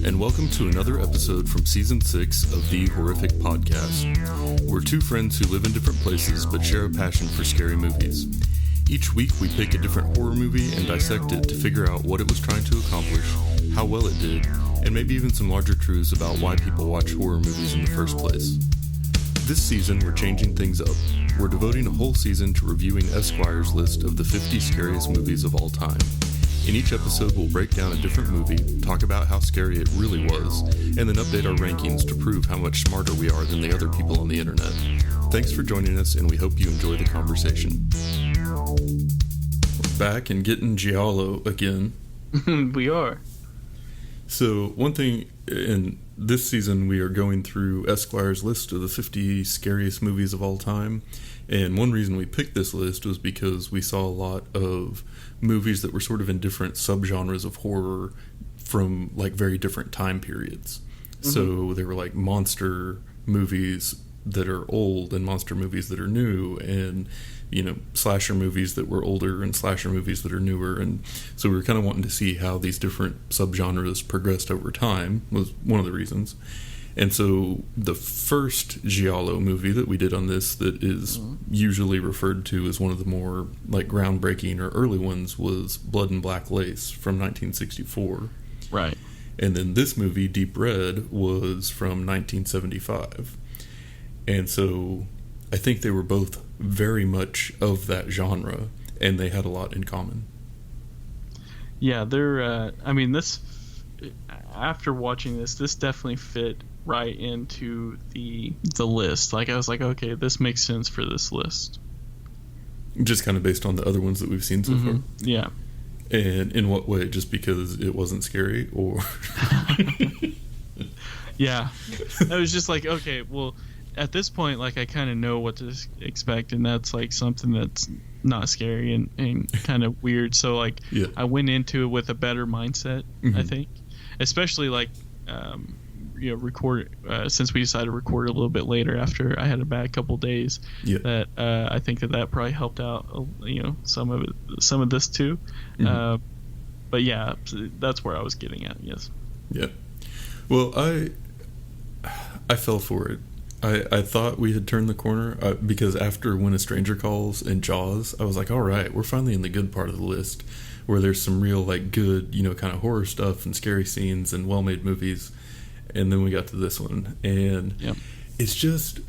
and welcome to another episode from Season 6 of The Horrific Podcast. We're two friends who live in different places but share a passion for scary movies. Each week we pick a different horror movie and dissect it to figure out what it was trying to accomplish, how well it did, and maybe even some larger truths about why people watch horror movies in the first place. This season we're changing things up. We're devoting a whole season to reviewing Esquire's list of the 50 scariest movies of all time. In each episode, we'll break down a different movie, talk about how scary it really was, and then update our rankings to prove how much smarter we are than the other people on the internet. Thanks for joining us, and we hope you enjoy the conversation. We're back and getting giallo again. We are. So, one thing, in this season, we are going through Esquire's list of the 50 scariest movies of all time. And one reason we picked this list was because we saw a lot of movies that were sort of in different subgenres of horror from like very different time periods. Mm-hmm. So there were like monster movies that are old and monster movies that are new, and slasher movies that were older and slasher movies that are newer. And so we were kind of wanting to see how these different subgenres progressed over time, was one of the reasons. And so the first giallo movie that we did on this that is usually referred to as one of the more like groundbreaking or early ones was Blood and Black Lace from 1964. Right. And then this movie, Deep Red, was from 1975. And so I think they were both very much of that genre, and they had a lot in common. Yeah, they're, this, after watching this definitely fit right into the list. Like, I was like, okay, this makes sense for this list. Just kind of based on the other ones that we've seen so far? Yeah. And in what way? Just because it wasn't scary, or? Yeah. I was just like, okay, well, at this point, like, I kind of know what to expect, and that's like something that's not scary and kind of weird. So like, yeah. I went into it with a better mindset, I think, especially like, record since we decided to record a little bit later after I had a bad couple days. Yeah. That I think that probably helped out, some of this too. Mm-hmm. But yeah, that's where I was getting at. Yes. Yeah. Well, I fell for it. I thought we had turned the corner because after When a Stranger Calls and Jaws, I was like, all right, we're finally in the good part of the list where there's some real like good, kind of horror stuff and scary scenes and well-made movies. And then we got to this one, and It's just,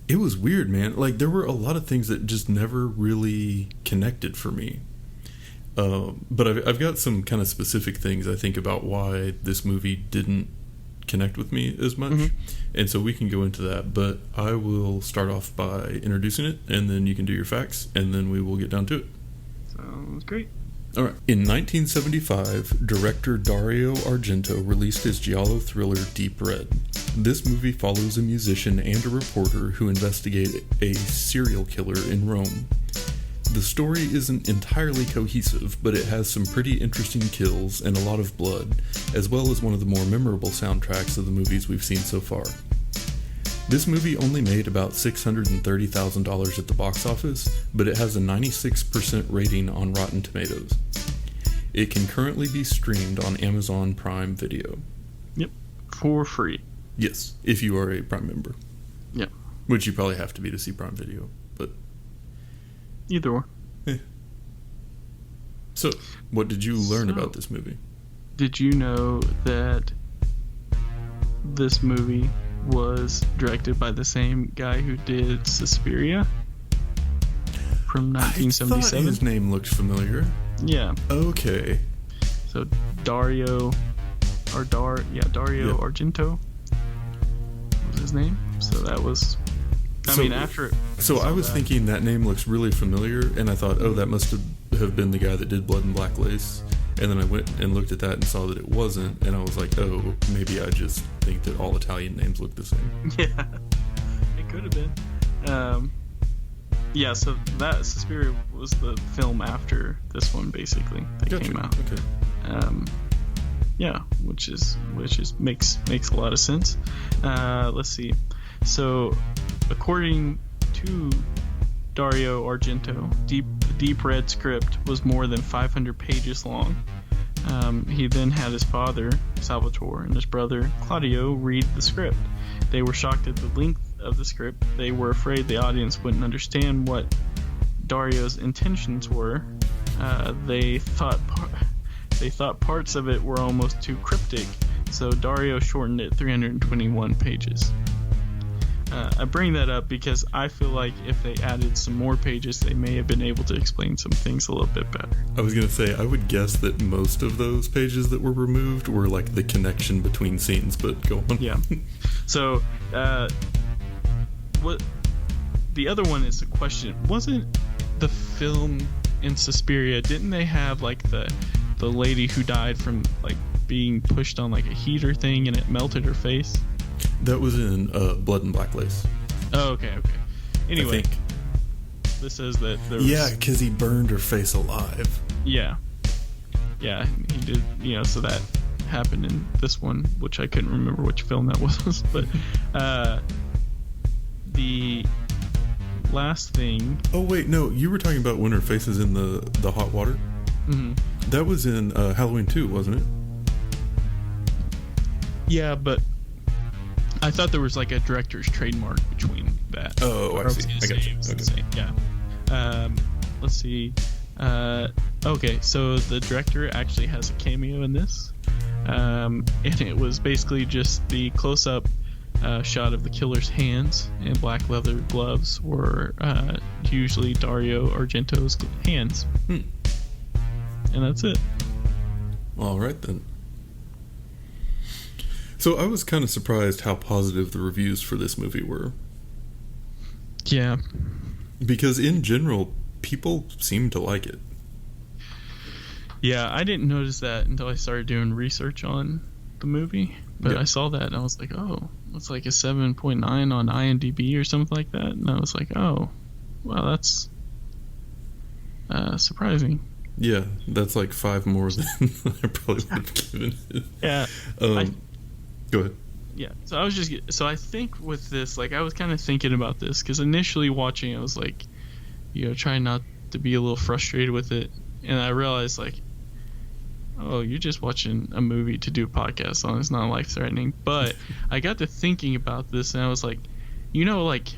it was weird, man. Like, there were a lot of things that just never really connected for me. But I've got some kind of specific things I think about why this movie didn't connect with me as much. Mm-hmm. And so we can go into that, but I will start off by introducing it, and then you can do your facts, and then we will get down to it. Sounds great. All right. In 1975, director Dario Argento released his giallo thriller Deep Red. This movie follows a musician and a reporter who investigate a serial killer in Rome. The story isn't entirely cohesive, but it has some pretty interesting kills and a lot of blood, as well as one of the more memorable soundtracks of the movies we've seen so far. This movie only made about $630,000 at the box office, but it has a 96% rating on Rotten Tomatoes. It can currently be streamed on Amazon Prime Video. Yep, for free. Yes, if you are a Prime member. Yep. Which you probably have to be to see Prime Video, but... Either or. Yeah. So, what did you learn about this movie? Did you know that this movie was directed by the same guy who did Suspiria from 1977. I thought his name looked familiar. Yeah. Okay. So Dario Argento was his name. So that was. After. So I was thinking that name looks really familiar, and I thought, oh, that must have been the guy that did Blood and Black Lace. And then I went and looked at that and saw that it wasn't, and I was like, oh, maybe I just think that all Italian names look the same. Yeah, it could have been. So that Suspiria was the film after this one, basically, that came out. Okay. Which makes a lot of sense. Let's see. So, according to Dario Argento, Deep Red script was more than 500 pages long. He then had his father, Salvatore, and his brother, Claudio, read the script. They were shocked at the length of the script. They were afraid the audience wouldn't understand what Dario's intentions were. They thought parts of it were almost too cryptic, so Dario shortened it 321 pages. I bring that up because I feel like if they added some more pages, they may have been able to explain some things a little bit better. I was going to say, I would guess that most of those pages that were removed were like the connection between scenes, but go on. Yeah. So, what the other one is a question. Wasn't the film in Suspiria, didn't they have like the lady who died from like being pushed on like a heater thing and it melted her face? That was in Blood and Black Lace. Oh, okay. Anyway, this says that there was... Yeah, because he burned her face alive. Yeah, he did, so that happened in this one, which I couldn't remember which film that was, but the last thing... Oh, wait, no, you were talking about when her face is in the hot water? Mm-hmm. That was in Halloween 2, wasn't it? Yeah, but I thought there was like a director's trademark between that. Oh, I see. I got you. Okay. Yeah. Let's see. Okay, so the director actually has a cameo in this. And it was basically just the close-up shot of the killer's hands, and black leather gloves were usually Dario Argento's hands. And that's it. All right, then. So I was kind of surprised how positive the reviews for this movie were. Yeah. Because in general, people seem to like it. Yeah, I didn't notice that until I started doing research on the movie. But yeah. I saw that and I was like, oh, it's like a 7.9 on IMDb or something like that. And I was like, oh, well, that's surprising. Yeah, that's like 5 more than I probably would have given it. Yeah. Go ahead. Yeah, so I think with this, like, I was kind of thinking about this because initially watching, I was like, trying not to be a little frustrated with it, and I realized like, oh, you're just watching a movie to do a podcast on. It's not life threatening. But I got to thinking about this, and I was like, like,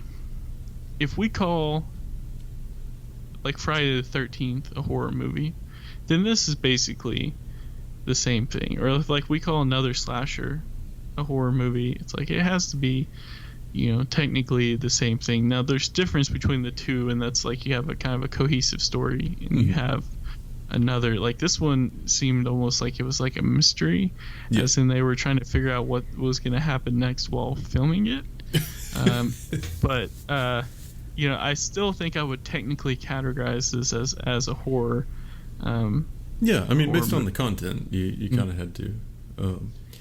if we call like Friday the 13th a horror movie, then this is basically the same thing. Or if like we call another slasher a horror movie, it's like it has to be technically the same thing. Now there's difference between the two, and that's like you have a kind of a cohesive story, and you have another, like this one seemed almost like it was like a mystery, as in they were trying to figure out what was going to happen next while filming it. But I still think I would technically categorize this as a horror. Yeah, I mean, based on the content, you kind of had to.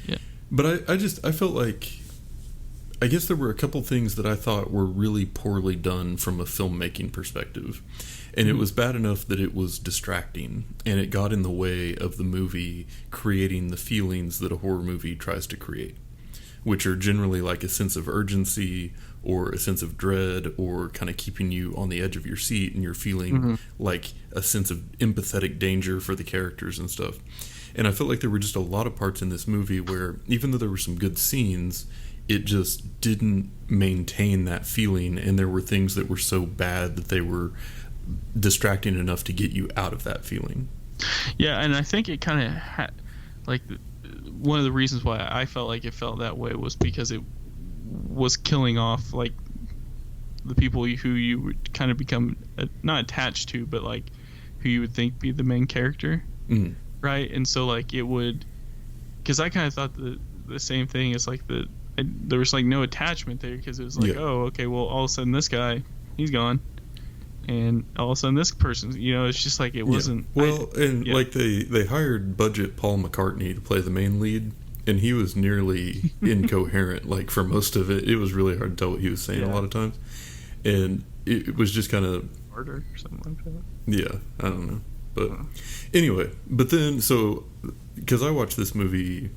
Yeah. But I felt like, I guess there were a couple things that I thought were really poorly done from a filmmaking perspective. And it was bad enough that it was distracting, and it got in the way of the movie creating the feelings that a horror movie tries to create, which are generally like a sense of urgency or a sense of dread, or kind of keeping you on the edge of your seat, and you're feeling like a sense of empathetic danger for the characters and stuff. And I felt like there were just a lot of parts in this movie where, even though there were some good scenes, it just didn't maintain that feeling, and there were things that were so bad that they were distracting enough to get you out of that feeling. Yeah, and I think it kind of had, like, one of the reasons why I felt like it felt that way was because it was killing off, like, the people who you would kind of become not attached to, but like who you would think be the main character, right? And so like it would, because I kind of thought the same thing. It's like there was like no attachment there, because it was like, oh, okay, well, all of a sudden this guy, he's gone, and all of a sudden this person, it's just like it wasn't. Well, like they hired budget Paul McCartney to play the main lead, and he was nearly incoherent. Like for most of it, it was really hard to tell what he was saying a lot of times, and it was just kind of harder or something like that. Yeah, I don't know, but anyway. But then, so because I watched this movie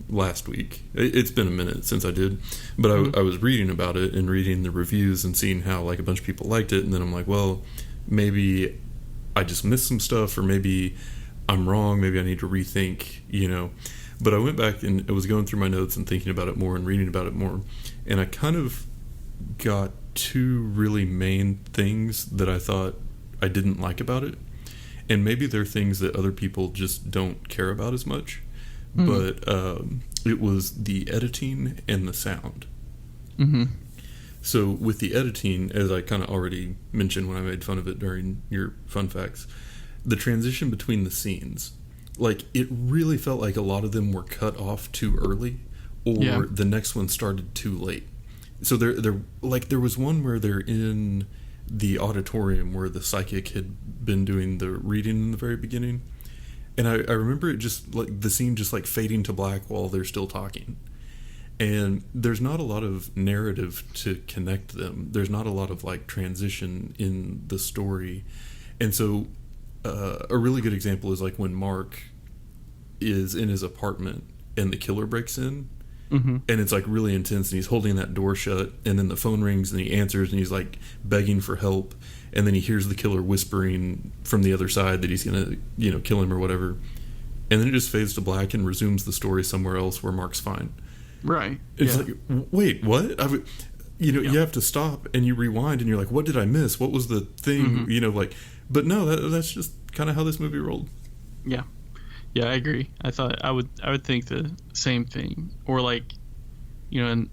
last week, it's been a minute since I did, but I was reading about it and reading the reviews and seeing how like a bunch of people liked it, and then I'm like, well, maybe I just missed some stuff, or maybe I'm wrong. Maybe I need to rethink, But I went back and I was going through my notes and thinking about it more and reading about it more. And I kind of got two really main things that I thought I didn't like about it. And maybe they're things that other people just don't care about as much. But it was the editing and the sound. Mm-hmm. So with the editing, as I kind of already mentioned when I made fun of it during your fun facts, the transition between the scenes, like it really felt like a lot of them were cut off too early, or the next one started too late. So there was one where they're in the auditorium where the psychic had been doing the reading in the very beginning. And I remember it just like the scene just like fading to black while they're still talking. And there's not a lot of narrative to connect them. There's not a lot of like transition in the story. And so a really good example is like when Mark is in his apartment and the killer breaks in. Mm-hmm. And it's like really intense and he's holding that door shut and then the phone rings and he answers and he's like begging for help. And then he hears the killer whispering from the other side that he's going to, kill him or whatever. And then it just fades to black and resumes the story somewhere else where Mark's fine. Right. It's like, wait, what? You have to stop and you rewind and you're like, what did I miss? What was the thing? Mm-hmm. But no, that's just kind of how this movie rolled. Yeah. Yeah, I agree. I thought I would think the same thing. Or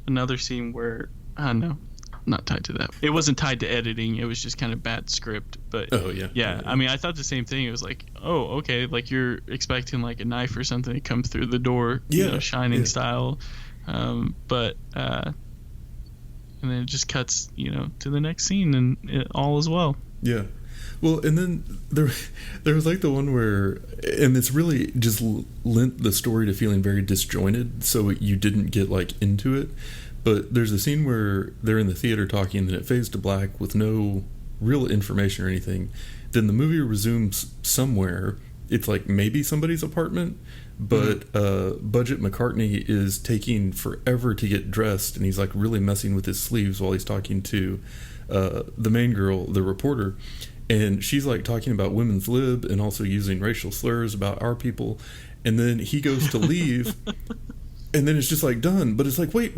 another scene where, I don't know, not tied to that. It wasn't tied to editing. It was just kind of bad script. But yeah. I mean, I thought the same thing. It was like, oh, okay, like you're expecting like a knife or something to come through the door, Shining style. And then it just cuts, to the next scene and all is well. Yeah. Well, and then there was like the one where, and it's really just lent the story to feeling very disjointed, so you didn't get like into it. But there's a scene where they're in the theater talking, and it fades to black with no real information or anything. Then the movie resumes somewhere. It's like maybe somebody's apartment, but Budget McCartney is taking forever to get dressed, and he's like really messing with his sleeves while he's talking to the main girl, the reporter. And she's like talking about women's lib and also using racial slurs about our people. And then he goes to leave, and then it's just like done. But it's like, wait,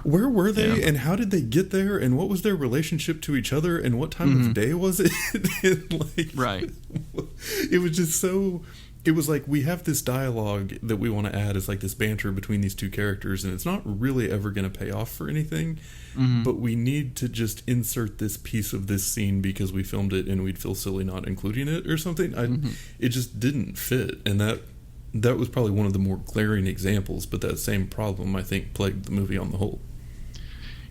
where were they and how did they get there and what was their relationship to each other and what time of day was it? Right. It was just so... It was like we have this dialogue that we want to add as like this banter between these two characters, and it's not really ever going to pay off for anything, but we need to just insert this piece of this scene because we filmed it and we'd feel silly not including it or something. It just didn't fit, and that was probably one of the more glaring examples, but that same problem I think plagued the movie on the whole.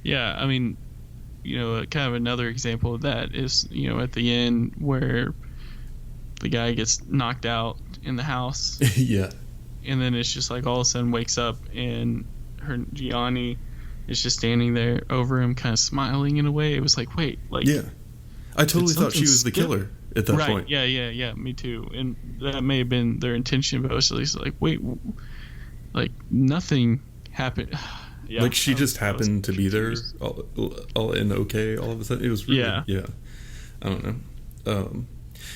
Yeah, I mean, kind of another example of that is, at the end where the guy gets knocked out in the house. Yeah. And then it's just like all of a sudden wakes up and Gianni is just standing there over him kind of smiling in a way. It was like, wait, like... Yeah. I totally thought she was the killer at that point. Yeah, me too. And that may have been their intention, but I was at least like, wait, like nothing happened. Yeah, like she just happened to be there all and okay all of a sudden. It was really... Yeah. I don't know.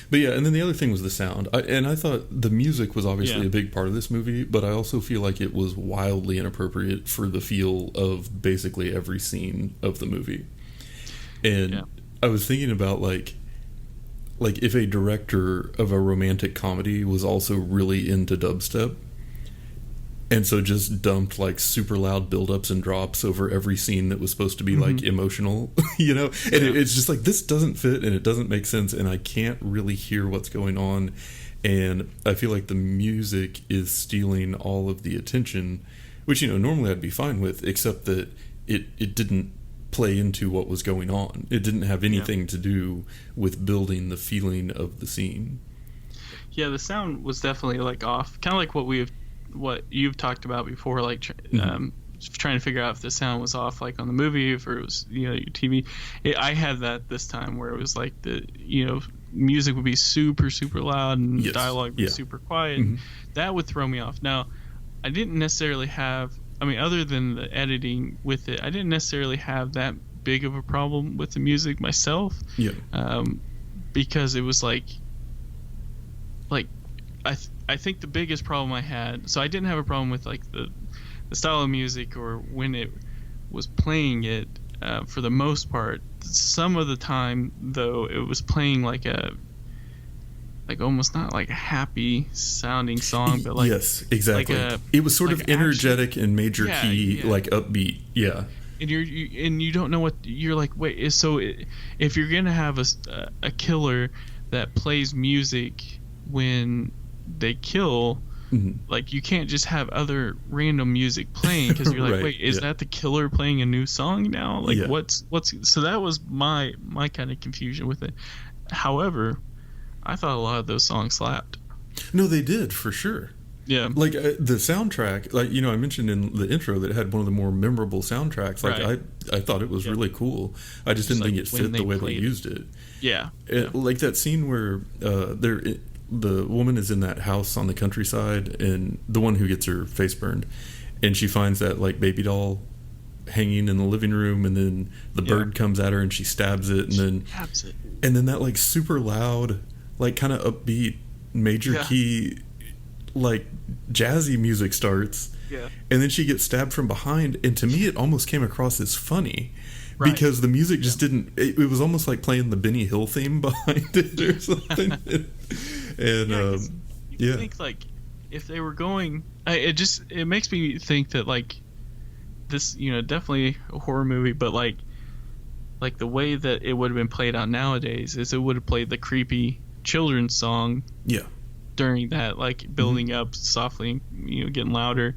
But yeah, and then the other thing was the sound. I thought the music was obviously a big part of this movie, but I also feel like it was wildly inappropriate for the feel of basically every scene of the movie. And I was thinking about like if a director of a romantic comedy was also really into dubstep, and so just dumped like super loud buildups and drops over every scene that was supposed to be like emotional, and it's just like, this doesn't fit and it doesn't make sense and I can't really hear what's going on. And I feel like the music is stealing all of the attention, which, normally I'd be fine with, except that it didn't play into what was going on. It didn't have anything to do with building the feeling of the scene. Yeah, the sound was definitely like off, kind of like what you've talked about before, like trying to figure out if the sound was off, like on the movie, if it was your TV. I had that this time where it was like the music would be super super loud and dialogue would be super quiet. And that would throw me off. Now, I didn't necessarily have, other than the editing with it, I didn't necessarily have that big of a problem with the music myself. Yeah. Because it was like I think the biggest problem I had, so I didn't have a problem with like the style of music or when it was playing it, for the most part. Some of the time though, it was playing like almost not like a happy sounding song, but like, yes, exactly. Like it was sort like of energetic and major key, yeah. like upbeat. Yeah. And you don't know what you're like. Wait, if you're gonna have a killer that plays music when they kill, mm-hmm. like you can't just have other random music playing because you're like, right, wait, is that the killer playing a new song now? Like what's so that was my kind of confusion with it. However, I thought a lot of those songs slapped. No, they did for sure. Yeah, like the soundtrack, like I mentioned in the intro that it had one of the more memorable soundtracks. Like right. I thought it was really cool. I just didn't think it fit the way they used it. Yeah, like that scene where the woman is in that house on the countryside, and the one who gets her face burned, and she finds that like baby doll hanging in the living room, and then the bird comes at her and she stabs it, and then that like super loud, like kind of upbeat major key, like jazzy music starts, and then she gets stabbed from behind, and to me it almost came across as funny. Right. Because the music just didn't. It was almost like playing the Benny Hill theme behind it or something. And you think like if they were going, it makes me think that like this, definitely a horror movie, but like the way that it would have been played out nowadays is it would have played the creepy children's song. Yeah. During that, like building up softly, getting louder.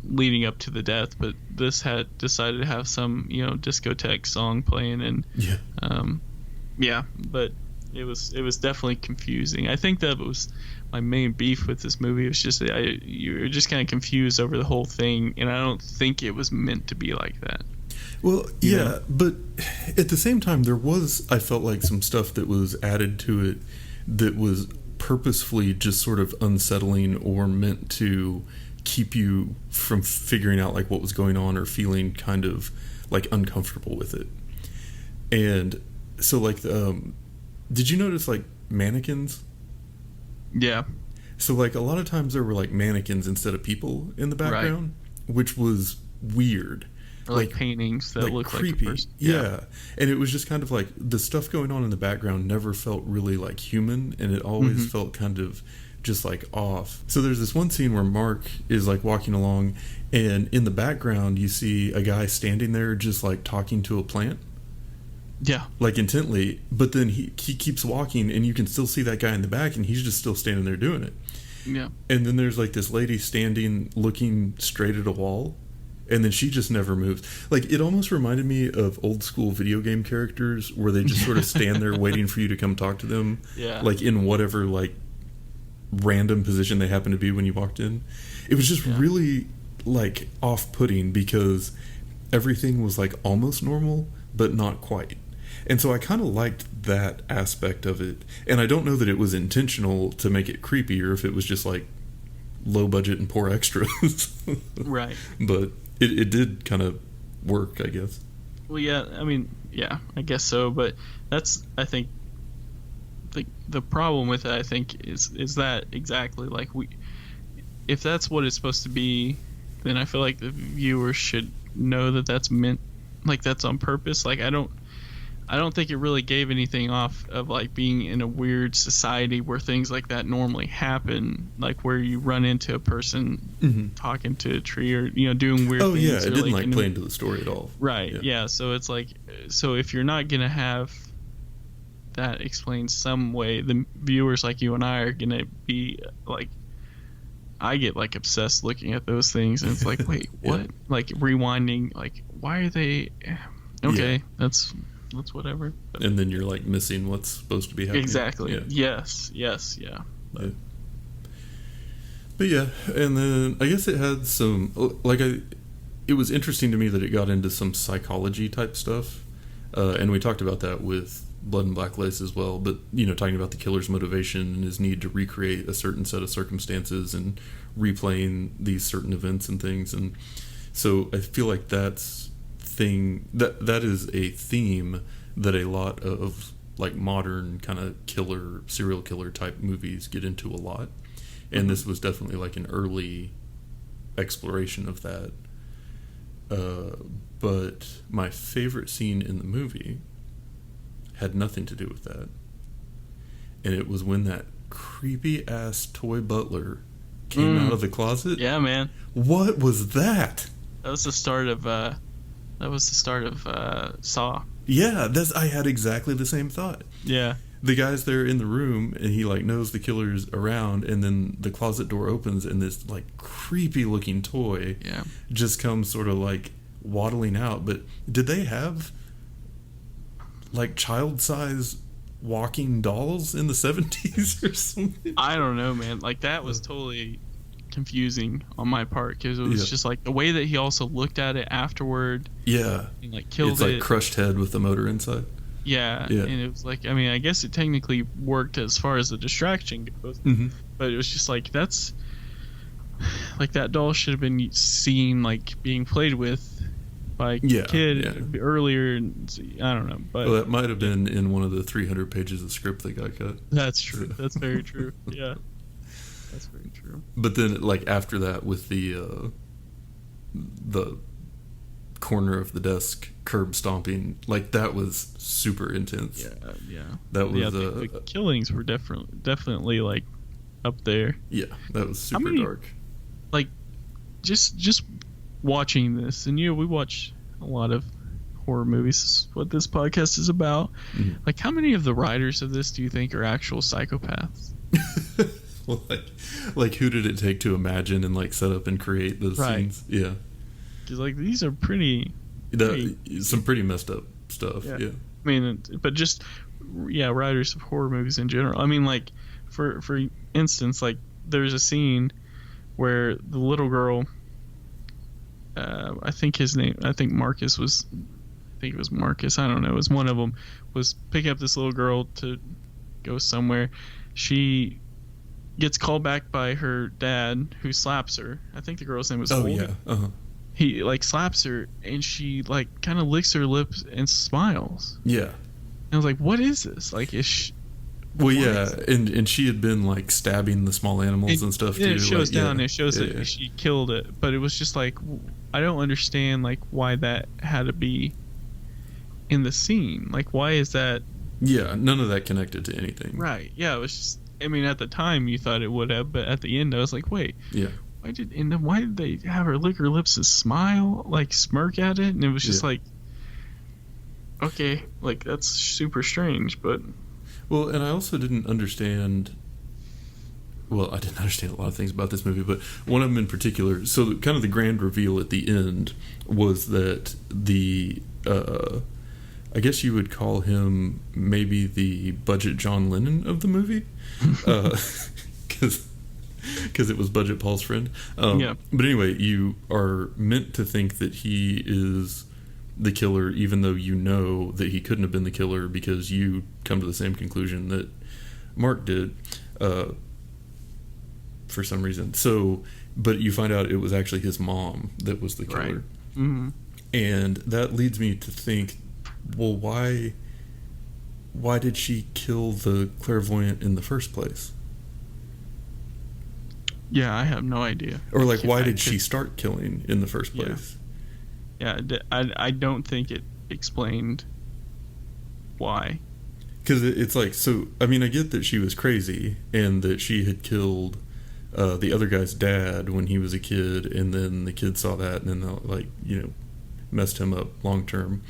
Leading up to the death, but this had decided to have some discotheque song playing, and but it was definitely confusing. I think that was my main beef with this movie. It was just you were just kind of confused over the whole thing, and I don't think it was meant to be like that. Well, but at the same time, I felt like some stuff that was added to it that was purposefully just sort of unsettling or meant to keep you from figuring out like what was going on or feeling kind of like uncomfortable with it. And so like did you notice like mannequins? Yeah. So like a lot of times there were like mannequins instead of people in the background, which was weird. Or like paintings that look creepy. Like a person. Yeah. And it was just kind of like the stuff going on in the background never felt really like human, and it always felt kind of just like off. So there's this one scene where Mark is like walking along, and in the background you see a guy standing there just like talking to a plant, like intently, but then he keeps walking and you can still see that guy in the back, and he's just still standing there doing it. And then there's like this lady standing looking straight at a wall, and then she just never moves. Like it almost reminded me of old school video game characters where they just sort of stand there waiting for you to come talk to them, like in whatever like random position they happened to be when you walked in. It was just really like off-putting because everything was like almost normal but not quite. And so I kind of liked that aspect of it, and I don't know that it was intentional to make it creepy or if it was just like low budget and poor extras. Right. But it did kind of work, I guess. Well, I guess so, but that's, I think, the problem with it, I think, is that exactly like if that's what it's supposed to be, then I feel like the viewer should know that that's meant, like that's on purpose. Like I don't think it really gave anything off of like being in a weird society where things like that normally happen, like where you run into a person talking to a tree or doing weird things. Oh yeah, it didn't like play into the story at all. Right. Yeah. So it's like, so if you're not gonna have that explained some way, the viewers like you and I are gonna be like, I get like obsessed looking at those things, and it's like, wait, what? Like rewinding, like why are they? Okay, that's whatever. But, and then you're like missing what's supposed to be happening. Exactly. Yeah. Yes. Yeah. But yeah, and then I guess it had some it was interesting to me that it got into some psychology type stuff, and we talked about that with Blood and Black Lace as well, but talking about the killer's motivation and his need to recreate a certain set of circumstances and replaying these certain events and things. And so I feel like that is a theme that a lot of like modern kind of serial killer type movies get into a lot. and this was definitely like an early exploration of that. But my favorite scene in the movie had nothing to do with that, and it was when that creepy ass toy butler came out of the closet. Yeah, man. What was that? That was the start of Saw. Yeah, I had exactly the same thought. Yeah. The guy's there in the room, and he like knows the killer's around, and then the closet door opens, and this like creepy looking toy just comes sort of like waddling out. But did they have like child size walking dolls in the 70s or something? I don't know, man. Like that was totally confusing on my part, because it was just like the way that he also looked at it afterward. Yeah, and like killed it's like crushed head with the motor inside. Yeah, and it was like, I mean, I guess it technically worked as far as the distraction goes, but it was just like, that's like that doll should have been seen like being played with by a kid earlier. And I don't know, but that might have been in one of the 300 pages of script that got cut. That's true. That's very true. Yeah, that's very true. But then, like after that, with the corner of the desk curb stomping, like that was super intense. Yeah. That was the killings were definitely like up there. Yeah, that was super dark. Like just watching this, and we watch a lot of horror movies. This is what this podcast is about. Like, how many of the writers of this do you think are actual psychopaths? Well, like who did it take to imagine and like set up and create those scenes? Yeah. Because like these are some pretty messed up stuff. Yeah. I mean, but just writers of horror movies in general. I mean, like for instance, like there's a scene where the little girl, I think Marcus was, I think it was Marcus, I don't know, it was one of them, was picking up this little girl to go somewhere. She gets called back by her dad, who slaps her. I think the girl's name was Holden. He like slaps her, and she like kind of licks her lips and smiles. Yeah. And I was like, what is this? Like, and she had been like stabbing the small animals and stuff too. It shows it shows that she killed it, but it was just like, I don't understand like why that had to be in the scene. Like, why is that? Yeah, none of that connected to anything. Right. Yeah, it was just, I mean, at the time you thought it would have, but at the end I was like, wait. Yeah. Why did they have her lick her lips and smile, like smirk at it? And it was just like, okay, like that's super strange, but. Well, and I also didn't understand. Well, I didn't understand a lot of things about this movie, but one of them in particular. So, kind of the grand reveal at the end was that I guess you would call him maybe the budget John Lennon of the movie, because it was Budget Paul's friend. But anyway, you are meant to think that he is the killer, even though you know that he couldn't have been the killer, because you come to the same conclusion that Mark did for some reason. So, but you find out it was actually his mom that was the killer. Right. Mm-hmm. And that leads me to think, well, why did she kill the clairvoyant in the first place? Yeah, I have no idea. Or like, why did she start killing in the first place? Yeah, I don't think it explained why. Because it's like, so, I mean, I get that she was crazy and that she had killed the other guy's dad when he was a kid, and then the kid saw that and then, like, messed him up long term.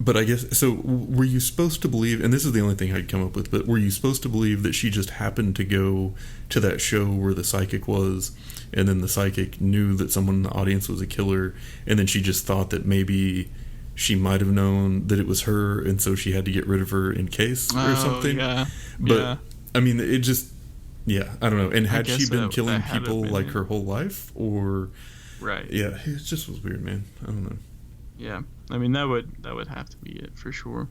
But I guess, so were you supposed to believe, and this is the only thing I'd come up with, but were you supposed to believe that she just happened to go to that show where the psychic was, and then the psychic knew that someone in the audience was a killer, and then she just thought that maybe she might have known that it was her, and so she had to get rid of her in case or something? But, I mean, it just, I don't know. And had she been killing people like her whole life, or... Right. Yeah, it just was weird, man. I don't know. Yeah, I mean that would have to be it for sure.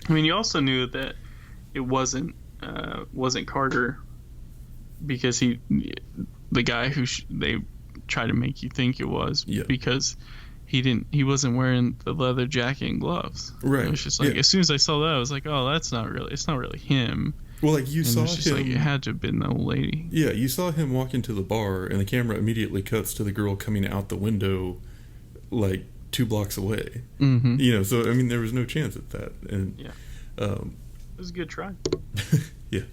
I mean, you also knew that it wasn't Carter, because the guy who they try to make you think it was, because he wasn't wearing the leather jacket and gloves. Right. It was just like, as soon as I saw that, I was like, oh, it's not really him. Well, like you saw it was just him. Like, it had to have been the old lady. Yeah, you saw him walk into the bar, and the camera immediately cuts to the girl coming out the window, like 2 blocks away. Mm-hmm. So I mean, there was no chance at that. And yeah, it was a good try. Yeah,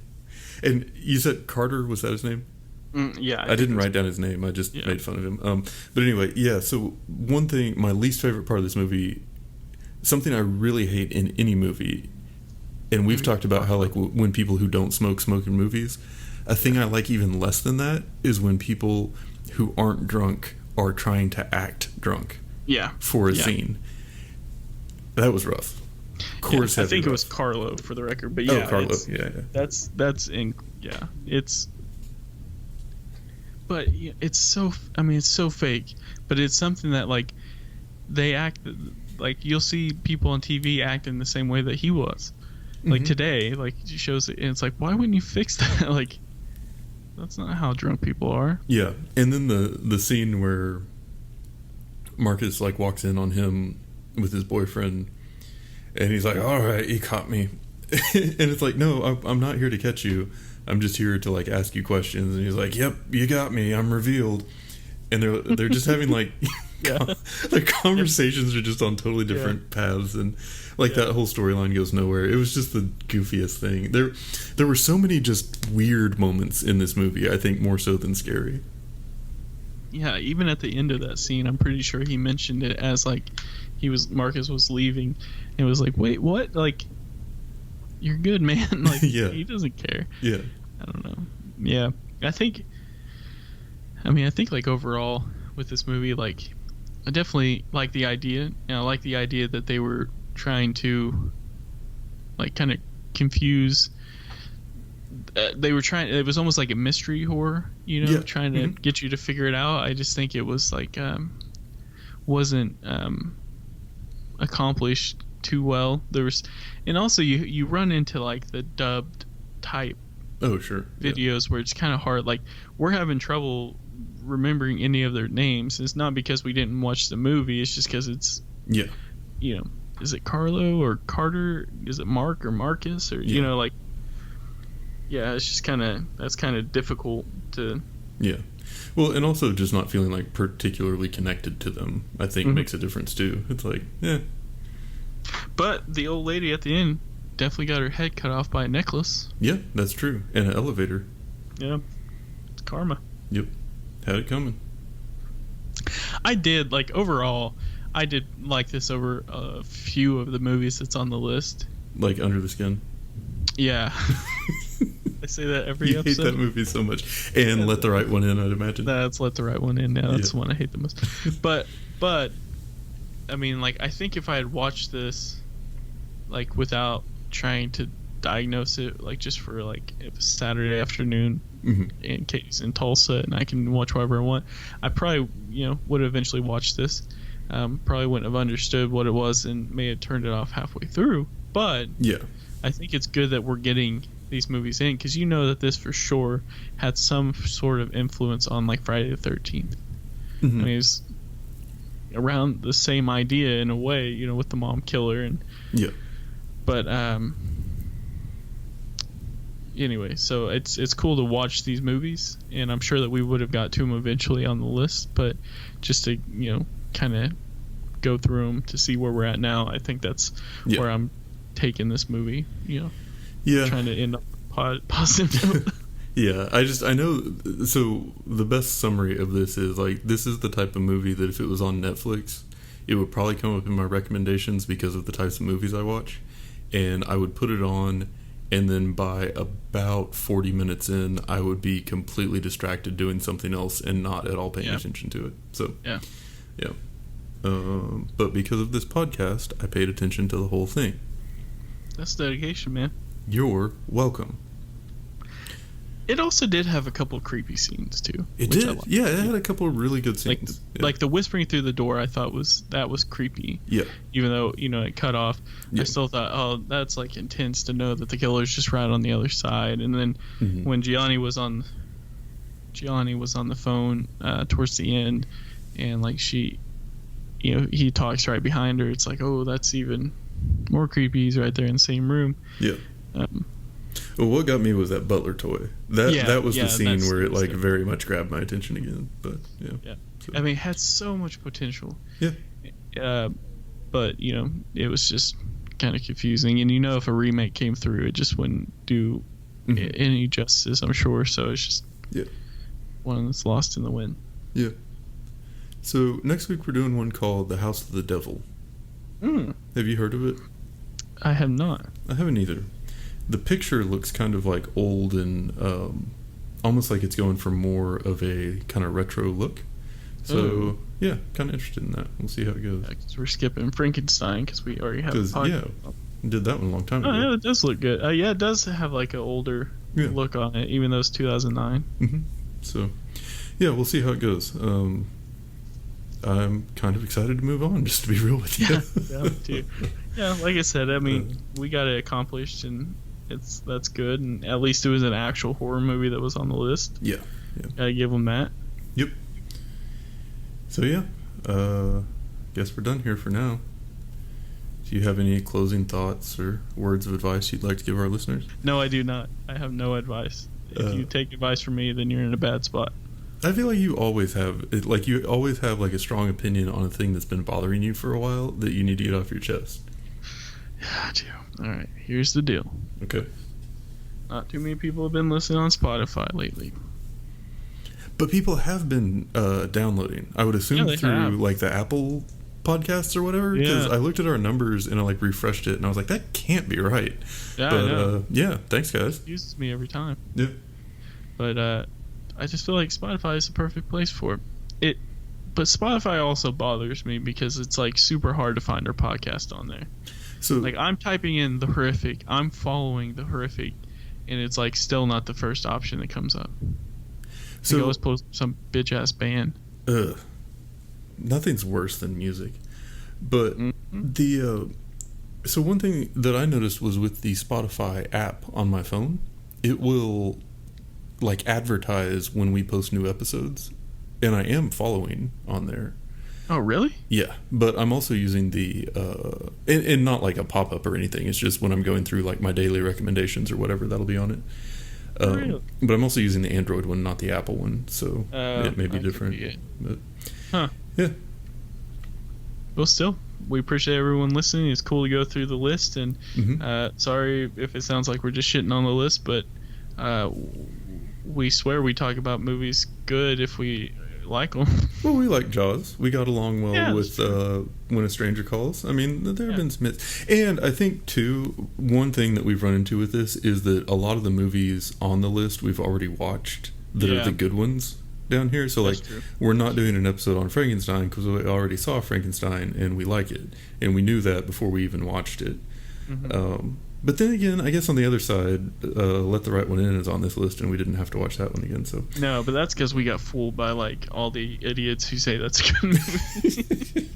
and you said Carter, was that his name? Yeah, I didn't write down his name. I just made fun of him. But anyway, yeah. So one thing, my least favorite part of this movie, something I really hate in any movie. And we've talked about how, like, when people who don't smoke in movies, a thing I like even less than that is when people who aren't drunk are trying to act drunk. Yeah. For a scene. That was rough. I think it was Carlo, for the record. But yeah, Carlo. That's it's. But it's so. I mean, it's so fake. But it's something that, like, they act like, you'll see people on TV acting the same way that he was. Like today, like, it shows it, and it's like, why wouldn't you fix that? Like, that's not how drunk people are. Yeah, and then the scene where Marcus, like, walks in on him with his boyfriend, and he's like, "All right, he caught me," and it's like, "No, I'm not here to catch you. I'm just here to, like, ask you questions." And he's like, "Yep, you got me. I'm revealed." And they're just having, like, like, conversations are just on totally different paths, and like that whole storyline goes nowhere. It was just the goofiest thing. There were so many just weird moments in this movie, I think, more so than scary. Yeah, even at the end of that scene, I'm pretty sure he mentioned it as, like, Marcus was leaving, and it was like, wait, what? Like, you're good, man. Like, he doesn't care. Yeah. I don't know. Yeah. I think like, overall with this movie, like, I definitely like the idea. I like the idea that they were trying to, like, kind of confuse. It was almost like a mystery horror, trying to get you to figure it out. I just think it was, like, wasn't accomplished too well. And also you run into, like, the dubbed type videos where it's kind of hard. Like, we're having trouble remembering any of their names. It's not because we didn't watch the movie, it's just because it's is it Carlo or Carter, is it Mark or Marcus, or like, it's just that's kind of difficult to well, and also just not feeling, like, particularly connected to them, I think makes a difference too. It's like, but the old lady at the end definitely got her head cut off by a necklace. Yeah, that's true. And an elevator. Yeah, it's karma. Yep. Had it coming. Overall, I did like this over a few of the movies that's on the list. Like Under the Skin? Yeah. I say that every episode. You hate that movie so much. And Let the Right One In, I'd imagine. That's Let the Right One In. Yeah, that's the one I hate the most. But, I mean, like, I think if I had watched this, like, without trying to diagnose it, like, just for, like, if it's Saturday afternoon in case in Tulsa and I can watch whatever I want, I probably would have eventually watched this. Probably wouldn't have understood what it was and may have turned it off halfway through, but I think it's good that we're getting these movies in, because that this for sure had some sort of influence on, like, Friday the 13th. I mean, it's around the same idea in a way, with the mom killer and but anyway, so it's cool to watch these movies, and I'm sure that we would have got to them eventually on the list, but just to kind of go through them to see where we're at now, I think that's where I'm taking this movie, trying to end up positive note. I know, so the best summary of this is, like, this is the type of movie that if it was on Netflix, it would probably come up in my recommendations because of the types of movies I watch, and I would put it on, and then by about 40 minutes in, I would be completely distracted doing something else and not at all paying attention to it. So but because of this podcast, I paid attention to the whole thing. That's dedication, man. You're welcome. It also did have a couple of creepy scenes too. It did, yeah. It had a couple of really good scenes. Like the whispering through the door, I thought was creepy. Yeah. Even though it cut off, I still thought, oh, that's, like, intense to know that the killer's just right on the other side. And then when Gianni was on the phone towards the end, and, like, she, he talks right behind her. It's like, oh, that's even more creepy. He's right there in the same room. Yeah. Well, what got me was that Butler toy. That was the scene where it like very much grabbed my attention again. But yeah. So. I mean, it had so much potential. Yeah. But it was just kind of confusing, and if a remake came through, it just wouldn't do any justice, I'm sure. So it's just one that's lost in the wind. Yeah. So next week we're doing one called The House of the Devil. Have you heard of it? I have not. I haven't either. The picture looks kind of like old and almost like it's going for more of a kind of retro look. So yeah, kind of interested in that. We'll see how it goes. Yeah, 'cause we're skipping Frankenstein because we already have. Did that one a long time ago. Yeah, it does look good. Yeah, it does have like an older look on it, even though it's 2009. So yeah, we'll see how it goes. I'm kind of excited to move on, just to be real with you. Yeah, too. Yeah, like I said, I mean, we got it accomplished, and that's good. And at least it was an actual horror movie that was on the list. Yeah. Gotta give them that. Yep. So yeah, guess we're done here for now. Do you have any closing thoughts or words of advice you'd like to give our listeners? No, I do not. I have no advice. If you take advice from me, then you're in a bad spot. I feel like you always have like a strong opinion on a thing that's been bothering you for a while that you need to get off your chest. Yeah, I do. All right, here's the deal. Okay. Not too many people have been listening on Spotify lately. But people have been downloading. I would assume through like the Apple podcasts or whatever. Because I looked at our numbers and I like refreshed it and I was like, that can't be right. Yeah, but I know. Thanks guys. It uses me every time. Yeah. But I just feel like Spotify is the perfect place for it. But Spotify also bothers me because it's like super hard to find our podcast on there. So like I'm typing in The Horrific, I'm following The Horrific, and it's like still not the first option that comes up. So I always post some bitch ass band. Nothing's worse than music. But so one thing that I noticed was with the Spotify app on my phone, it will like advertise when we post new episodes, and I am following on there. Oh really? Yeah, but I'm also using the and not like a pop-up or anything. It's just when I'm going through like my daily recommendations or whatever, that'll be on it. Really? But I'm also using the Android one, not the Apple one, so it may be different. But yeah. Well, still, we appreciate everyone listening. It's cool to go through the list, and sorry if it sounds like we're just shitting on the list, but we swear we talk about movies good if we like them. Well, we like Jaws. We got along well with When a Stranger Calls. I mean, there have been some hits. And I think, too, one thing that we've run into with this is that a lot of the movies on the list we've already watched that are the good ones down here. So, that's like, we're not doing an episode on Frankenstein because we already saw Frankenstein and we like it. And we knew that before we even watched it. But then again, I guess on the other side, Let the Right One In is on this list, and we didn't have to watch that one again. So no, but that's because we got fooled by like all the idiots who say that's a good movie.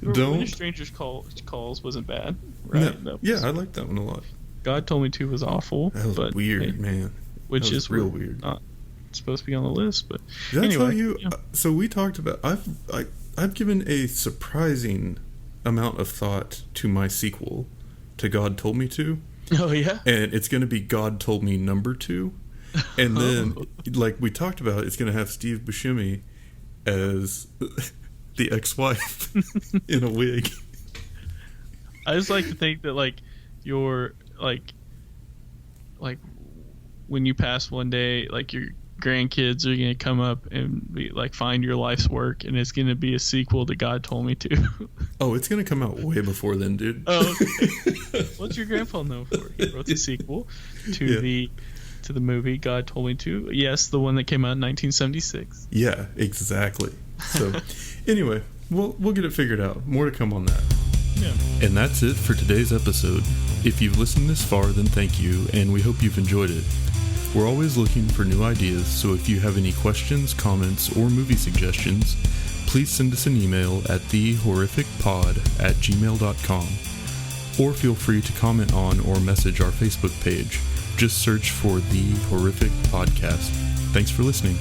When a Stranger's Calls wasn't bad, right? No. Yeah, I liked that one a lot. God Told Me To was awful. That was weird, man. Which is real weird. Not supposed to be on the list, but anyway. So we talked about. I've given a surprising amount of thought to my sequel to God Told Me To. Oh yeah. And it's going to be God Told Me #2. And then like we talked about, it's going to have Steve Buscemi as the ex-wife in a wig. I just like to think that like you're like when you pass one day, like your grandkids are gonna come up and be like find your life's work, and it's gonna be a sequel to God Told Me To. Oh, it's gonna come out way before then, dude. Oh, okay. What's your grandpa known for? He wrote the sequel to the movie God Told Me To. Yes, the one that came out in 1976. Yeah, exactly. So anyway, we'll get it figured out. More to come on that. Yeah. And that's it for today's episode. If you've listened this far, then thank you, and we hope you've enjoyed it. We're always looking for new ideas, so if you have any questions, comments, or movie suggestions, please send us an email at thehorrificpod@gmail.com, or feel free to comment on or message our Facebook page. Just search for The Horrific Podcast. Thanks for listening.